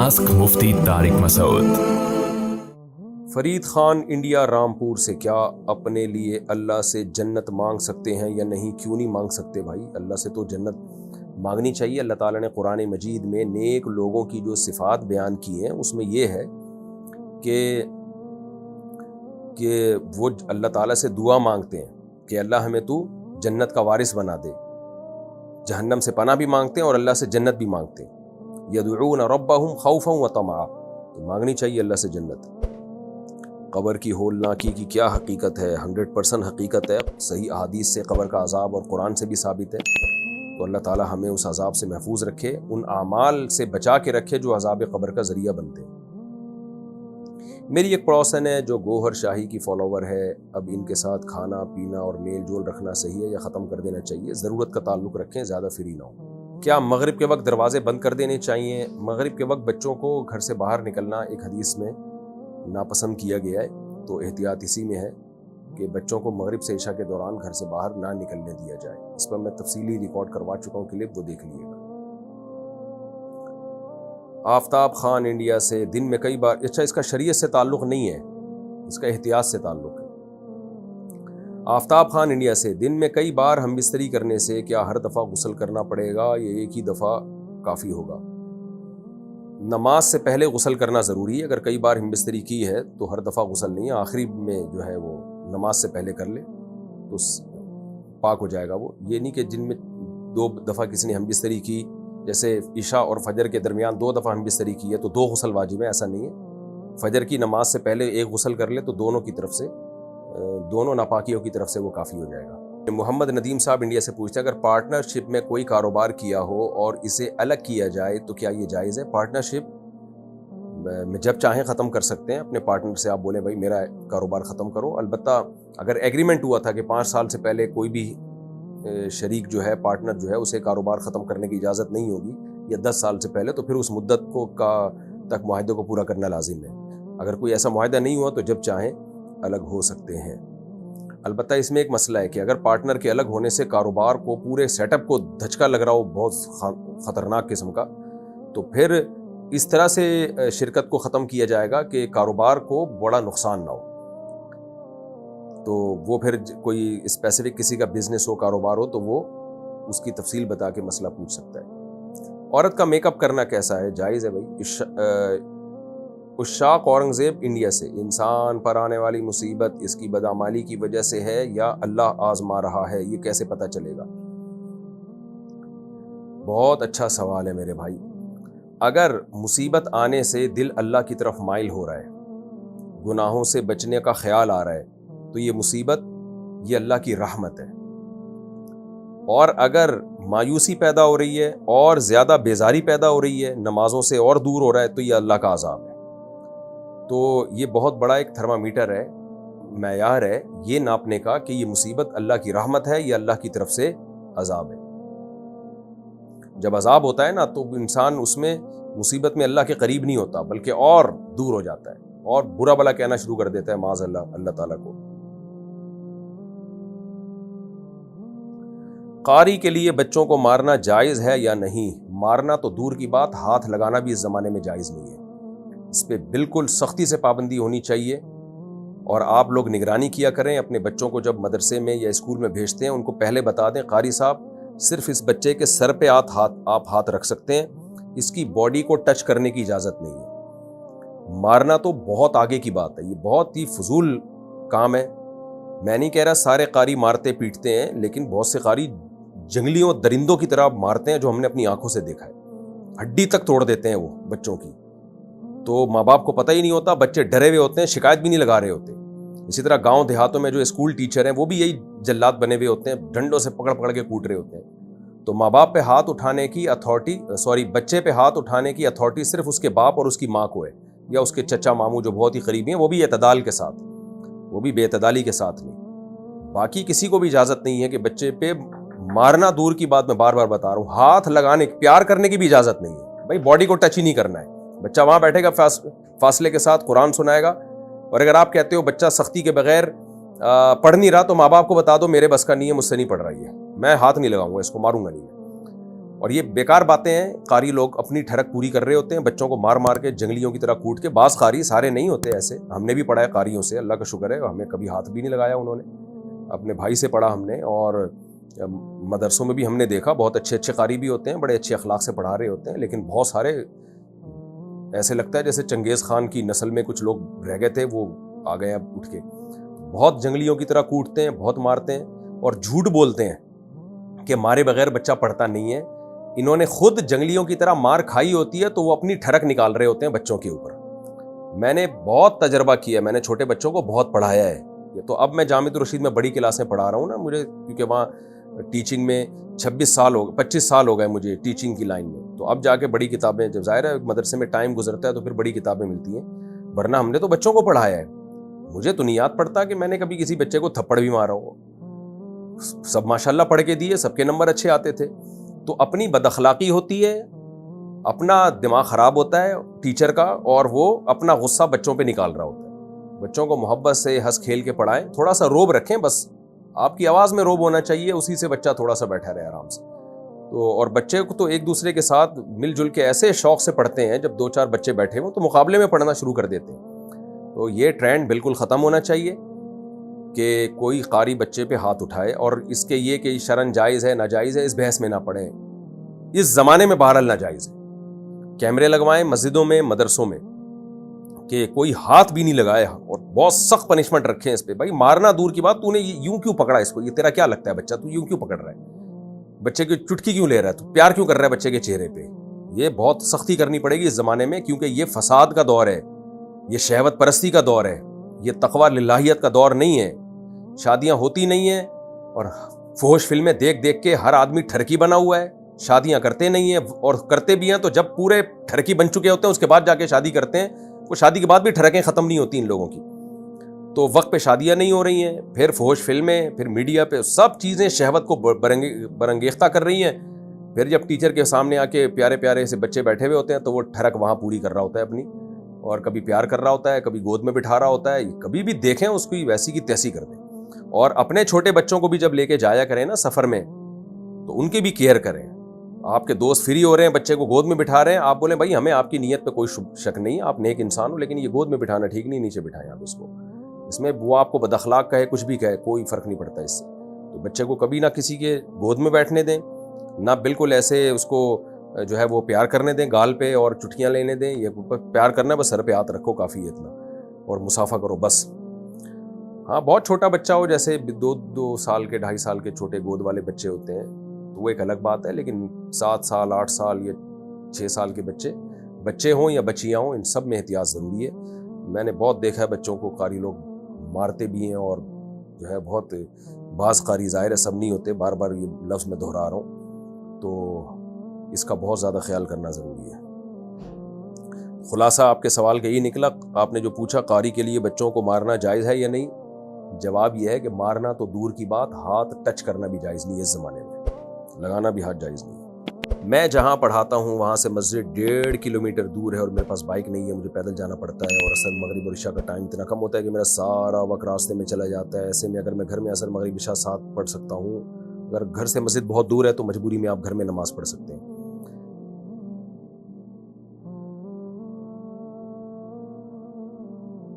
Ask مفتی طارق مسعود۔ Farid Khan India Rampur سے، کیا اپنے لیے اللہ سے جنت مانگ سکتے ہیں یا نہیں؟ کیوں نہیں مانگ سکتے بھائی؟ اللہ سے تو جنت مانگنی چاہیے۔ اللہ تعالیٰ نے قرآن مجید میں نیک لوگوں کی جو صفات بیان کی ہیں اس میں یہ ہے کہ وہ اللہ تعالیٰ سے دعا مانگتے ہیں کہ اللہ ہمیں تو جنت کا وارث بنا دے، جہنم سے پناہ بھی مانگتے ہیں اور اللہ سے جنت بھی مانگتے ہیں۔ یدعون ربہم خوفا وطمعا، تو مانگنی چاہیے اللہ سے جنت۔ قبر کی ہولناکی کی کیا حقیقت ہے؟ 100% حقیقت ہے، صحیح احادیث سے قبر کا عذاب اور قرآن سے بھی ثابت ہے۔ تو اللہ تعالیٰ ہمیں اس عذاب سے محفوظ رکھے، ان اعمال سے بچا کے رکھے جو عذاب قبر کا ذریعہ بنتے ہیں۔ میری ایک پڑوسن ہے جو گوہر شاہی کی فالوور ہے، اب ان کے ساتھ کھانا پینا اور میل جول رکھنا صحیح ہے یا ختم کر دینا چاہیے؟ ضرورت کا تعلق رکھیں، زیادہ فری نہ ہو۔ کیا مغرب کے وقت دروازے بند کر دینے چاہیے؟ مغرب کے وقت بچوں کو گھر سے باہر نکلنا ایک حدیث میں ناپسند کیا گیا ہے، تو احتیاط اسی میں ہے کہ بچوں کو مغرب سے عشاء کے دوران گھر سے باہر نہ نکلنے دیا جائے۔ اس پر میں تفصیلی ریکارڈ کروا چکا ہوں، کلپ وہ دیکھ لیے گا۔ آفتاب خان انڈیا سے، دن میں کئی بار، اچھا اس کا شریعت سے تعلق نہیں ہے، اس کا احتیاط سے تعلق ہے۔ آفتاب خان انڈیا سے، دن میں کئی بار ہم بستری کرنے سے کیا ہر دفعہ غسل کرنا پڑے گا یا ایک ہی دفعہ کافی ہوگا؟ نماز سے پہلے غسل کرنا ضروری ہے۔ اگر کئی بار ہم بستری کی ہے تو ہر دفعہ غسل نہیں ہے، آخری میں جو ہے وہ نماز سے پہلے کر لے تو پاک ہو جائے گا۔ وہ یہ نہیں کہ جن میں 2 دفعہ کسی نے ہم بستری کی، جیسے عشاء اور فجر کے درمیان 2 دفعہ ہم بستری کی ہے تو 2 غسل واجب ہے، ایسا نہیں ہے۔ فجر کی نماز سے پہلے ایک غسل کر لے تو دونوں کی طرف سے، دونوں ناپاکیوں کی طرف سے وہ کافی ہو جائے گا۔ محمد ندیم صاحب انڈیا سے پوچھتے ہیں، اگر پارٹنرشپ میں کوئی کاروبار کیا ہو اور اسے الگ کیا جائے تو کیا یہ جائز ہے؟ پارٹنرشپ میں جب چاہیں ختم کر سکتے ہیں، اپنے پارٹنر سے آپ بولیں بھائی میرا کاروبار ختم کرو۔ البتہ اگر ایگریمنٹ ہوا تھا کہ 5 سال سے پہلے کوئی بھی شریک جو ہے، پارٹنر جو ہے، اسے کاروبار ختم کرنے کی اجازت نہیں ہوگی، یا 10 سال سے پہلے، تو پھر اس مدت تک معاہدے کو پورا کرنا لازم ہے۔ اگر کوئی ایسا معاہدہ نہیں ہوا تو جب چاہیں الگ ہو سکتے ہیں۔ البتہ اس میں ایک مسئلہ ہے کہ اگر پارٹنر کے الگ ہونے سے کاروبار کو، پورے سیٹ اپ کو دھچکا لگ رہا ہو بہت خطرناک قسم کا، تو پھر اس طرح سے شرکت کو ختم کیا جائے گا کہ کاروبار کو بڑا نقصان نہ ہو۔ تو وہ پھر کوئی اسپیسیفک کسی کا بزنس ہو، کاروبار ہو، تو وہ اس کی تفصیل بتا کے مسئلہ پوچھ سکتا ہے۔ عورت کا میک اپ کرنا کیسا ہے؟ جائز ہے بھائی۔ اشاق اورنگزیب انڈیا سے، انسان پر آنے والی مصیبت اس کی بدعمالی کی وجہ سے ہے یا اللہ آزما رہا ہے، یہ کیسے پتہ چلے گا؟ بہت اچھا سوال ہے میرے بھائی۔ اگر مصیبت آنے سے دل اللہ کی طرف مائل ہو رہا ہے، گناہوں سے بچنے کا خیال آ رہا ہے، تو یہ مصیبت، یہ اللہ کی رحمت ہے۔ اور اگر مایوسی پیدا ہو رہی ہے اور زیادہ بیزاری پیدا ہو رہی ہے، نمازوں سے اور دور ہو رہا ہے، تو یہ اللہ کا عذاب ہے۔ تو یہ بہت بڑا ایک تھرمامیٹر ہے، معیار ہے یہ ناپنے کا کہ یہ مصیبت اللہ کی رحمت ہے یا اللہ کی طرف سے عذاب ہے۔ جب عذاب ہوتا ہے نا تو انسان اس میں، مصیبت میں اللہ کے قریب نہیں ہوتا بلکہ اور دور ہو جاتا ہے اور برا بلا کہنا شروع کر دیتا ہے معاذ اللہ تعالیٰ کو۔ قاری کے لیے بچوں کو مارنا جائز ہے یا نہیں؟ مارنا تو دور کی بات، ہاتھ لگانا بھی اس زمانے میں جائز نہیں ہے۔ اس پہ بالکل سختی سے پابندی ہونی چاہیے، اور آپ لوگ نگرانی کیا کریں اپنے بچوں کو جب مدرسے میں یا اسکول میں بھیجتے ہیں، ان کو پہلے بتا دیں قاری صاحب صرف اس بچے کے سر پہ آپ ہاتھ رکھ سکتے ہیں، اس کی باڈی کو ٹچ کرنے کی اجازت نہیں ہے۔ مارنا تو بہت آگے کی بات ہے، یہ بہت ہی فضول کام ہے۔ میں نہیں کہہ رہا سارے قاری مارتے پیٹتے ہیں، لیکن بہت سے قاری جنگلیوں درندوں کی طرح مارتے ہیں، جو ہم نے اپنی آنکھوں سے دیکھا ہے، ہڈی تک توڑ دیتے ہیں وہ بچوں کی۔ تو ماں باپ کو پتہ ہی نہیں ہوتا، بچے ڈرے ہوئے ہوتے ہیں، شکایت بھی نہیں لگا رہے ہوتے۔ اسی طرح گاؤں دیہاتوں میں جو اسکول ٹیچر ہیں وہ بھی یہی جلاد بنے ہوئے ہوتے ہیں، ڈنڈوں سے پکڑ کے کوٹ رہے ہوتے ہیں۔ تو ماں باپ پہ ہاتھ اٹھانے کی بچے پہ ہاتھ اٹھانے کی اتھارٹی صرف اس کے باپ اور اس کی ماں کو ہے، یا اس کے چچا ماموں جو بہت ہی قریبی ہیں، وہ بھی اعتدال کے ساتھ، وہ بھی بے اعتدالی کے ساتھ نہیں۔ باقی کسی کو بھی اجازت نہیں ہے کہ بچے پہ مارنا دور کی بات، میں بار بار بتا رہا ہوں، ہاتھ لگانے، پیار کرنے کی بھی اجازت نہیں ہے بھائی، باڈی کو ٹچ ہی نہیں کرنا ہے۔ بچہ وہاں بیٹھے گا، فاصلے کے ساتھ قرآن سنائے گا، اور اگر آپ کہتے ہو بچہ سختی کے بغیر پڑھ نہیں رہا تو ماں باپ کو بتا دو میرے بس کا نہیں ہے، مجھ سے نہیں پڑھ رہی ہے، میں ہاتھ نہیں لگاؤں گا، اس کو ماروں گا نہیں۔ اور یہ بیکار باتیں ہیں. قاری لوگ اپنی ٹھڑک پوری کر رہے ہوتے ہیں, بچوں کو مار مار کے جنگلیوں کی طرح کوٹ کے. بعض قاری, سارے نہیں ہوتے ایسے, ہم نے بھی پڑھا ہے قاریوں سے, اللہ کا شکر ہے ہمیں کبھی ہاتھ بھی نہیں لگایا انہوں نے, اپنے بھائی سے پڑھا ہم نے. اور مدرسوں میں بھی ہم نے دیکھا بہت اچھے اچھے قاری بھی ہوتے ہیں, بڑے اچھے اخلاق سے پڑھا رہے ہوتے ہیں, لیکن بہت سارے ایسے لگتا ہے جیسے چنگیز خان کی نسل میں کچھ لوگ رہ گئے تھے, وہ آ گئے اب اٹھ کے. بہت جنگلیوں کی طرح کوٹتے ہیں, بہت مارتے ہیں, اور جھوٹ بولتے ہیں کہ مارے بغیر بچہ پڑھتا نہیں ہے. انہوں نے خود جنگلیوں کی طرح مار کھائی ہوتی ہے تو وہ اپنی ٹھڑک نکال رہے ہوتے ہیں بچوں کے اوپر. میں نے بہت تجربہ کیا ہے, میں نے چھوٹے بچوں کو بہت پڑھایا ہے. یہ تو اب میں جامعۃ الرشید میں بڑی کلاسیں پڑھا رہا ہوں نا, مجھے کیونکہ وہاں ٹیچنگ میں 25 سال ہو گئے مجھے ٹیچنگ کی لائن میں, تو اب جا کے بڑی کتابیں, جب ظاہر ہے مدرسے میں ٹائم گزرتا ہے تو پھر بڑی کتابیں ملتی ہیں, ورنہ ہم نے تو بچوں کو پڑھایا ہے. مجھے تو نہیں یاد پڑتا کہ میں نے کبھی کسی بچے کو تھپڑ بھی مارا ہو. سب ماشاءاللہ پڑھ کے دیے, سب کے نمبر اچھے آتے تھے. تو اپنی بد اخلاقی ہوتی ہے, اپنا دماغ خراب ہوتا ہے ٹیچر کا, اور وہ اپنا غصہ بچوں پہ نکال رہا ہوتا ہے. بچوں کو محبت سے ہنس کھیل کے پڑھائیں, تھوڑا سا روب رکھیں, بس آپ کی آواز میں روب ہونا چاہیے, اسی سے بچہ تھوڑا سا بیٹھا رہے آرام سے. تو اور بچے کو تو ایک دوسرے کے ساتھ مل جل کے ایسے شوق سے پڑھتے ہیں, جب 2-4 بچے بیٹھے ہوں تو مقابلے میں پڑھنا شروع کر دیتے ہیں. تو یہ ٹرینڈ بالکل ختم ہونا چاہیے کہ کوئی قاری بچے پہ ہاتھ اٹھائے, اور اس کے یہ کہ شرعاً جائز ہے ناجائز ہے اس بحث میں نہ پڑیں. اس زمانے میں بہرحال ناجائز ہے. کیمرے لگوائیں مسجدوں میں, مدرسوں میں, کہ کوئی ہاتھ بھی نہیں لگائے, اور بہت سخت پنشمنٹ رکھیں اس پہ. بھائی مارنا دور کی بات, تو نے یوں کیوں پکڑا اس کو, یہ تیرا کیا لگتا ہے بچہ, تو یوں کیوں پکڑ رہا ہے, بچے کی چٹکی کیوں لے رہا ہے, تو پیار کیوں کر رہا ہے بچے کے چہرے پہ. یہ بہت سختی کرنی پڑے گی اس زمانے میں, کیونکہ یہ فساد کا دور ہے, یہ شہوت پرستی کا دور ہے, یہ تقویٰ للہیت کا دور نہیں ہے. شادیاں ہوتی نہیں ہیں, اور فحش فلمیں دیکھ دیکھ کے ہر آدمی ٹھرکی بنا ہوا ہے. شادیاں کرتے نہیں ہیں, اور کرتے بھی ہیں تو جب پورے ٹھرکی بن چکے ہوتے ہیں اس کے بعد جا کے شادی کرتے ہیں. وہ شادی کے بعد بھی ٹھڑکیں ختم نہیں ہوتی ان لوگوں کی. تو وقت پہ شادیاں نہیں ہو رہی ہیں, پھر فحش فلمیں, پھر میڈیا پہ سب چیزیں شہوت کو برانگیختہ کر رہی ہیں. پھر جب ٹیچر کے سامنے آ کے پیارے پیارے سے بچے بیٹھے ہوئے ہوتے ہیں تو وہ ٹھڑک وہاں پوری کر رہا ہوتا ہے اپنی, اور کبھی پیار کر رہا ہوتا ہے, کبھی گود میں بٹھا رہا ہوتا ہے. کبھی بھی دیکھیں اس کو ویسی کی تیسی کر دیں. اور اپنے چھوٹے بچوں کو بھی جب لے کے جایا کریں نا سفر میں, تو ان کی بھی کیئر کریں. آپ کے دوست فری ہو رہے ہیں, بچے کو گود میں بٹھا رہے ہیں, آپ بولیں بھائی ہمیں آپ کی نیت پہ کوئی شک نہیں, آپ نیک انسان ہو, لیکن یہ گود میں بٹھانا ٹھیک نہیں, نیچے بٹھائیں آپ اس کو. اس میں وہ آپ کو بد اخلاق کہے, کچھ بھی کہے, کوئی فرق نہیں پڑتا اس سے. تو بچے کو کبھی نہ کسی کے گود میں بیٹھنے دیں, نہ بالکل ایسے اس کو جو ہے وہ پیار کرنے دیں گال پہ اور چٹکیاں لینے دیں. یہ پیار کرنا ہے, بس سر پہ ہاتھ رکھو کافی ہے اتنا, اور مسافہ کرو بس. ہاں بہت چھوٹا بچہ ہو, جیسے 2 سال کے 2.5 سال کے چھوٹے گود والے بچے ہوتے ہیں, تو وہ ایک الگ بات ہے. لیکن 7 سال 8 سال یا 6 سال کے بچے ہوں یا بچیاں ہوں, ان سب میں احتیاط ضروری ہے. میں نے بہت دیکھا ہے بچوں کو قاری لوگ مارتے بھی ہیں, اور جو ہے بہت بعض قاری, ظاہر ہے سب نہیں ہوتے, بار بار یہ لفظ میں دہرا رہا ہوں, تو اس کا بہت زیادہ خیال کرنا ضروری ہے. خلاصہ آپ کے سوال کا یہ نکلا, آپ نے جو پوچھا قاری کے لیے بچوں کو مارنا جائز ہے یا نہیں, جواب یہ ہے کہ مارنا تو دور کی بات, ہاتھ ٹچ کرنا بھی جائز نہیں ہے اس زمانے میں, لگانا بھی ہاتھ جائز نہیں ہے. میں جہاں پڑھاتا ہوں وہاں سے مسجد 1.5 کلومیٹر دور ہے, اور میرے پاس بائک نہیں ہے, مجھے پیدل جانا پڑتا ہے, اور اثر مغرب اور عشاء کا ٹائم اتنا کم ہوتا ہے کہ میرا سارا وقت راستے میں چلا جاتا ہے. ایسے میں اگر میں گھر میں اثر مغرب عشاء ساتھ پڑھ سکتا ہوں, اگر گھر سے مسجد بہت دور ہے تو مجبوری میں آپ گھر میں نماز پڑھ سکتے ہیں.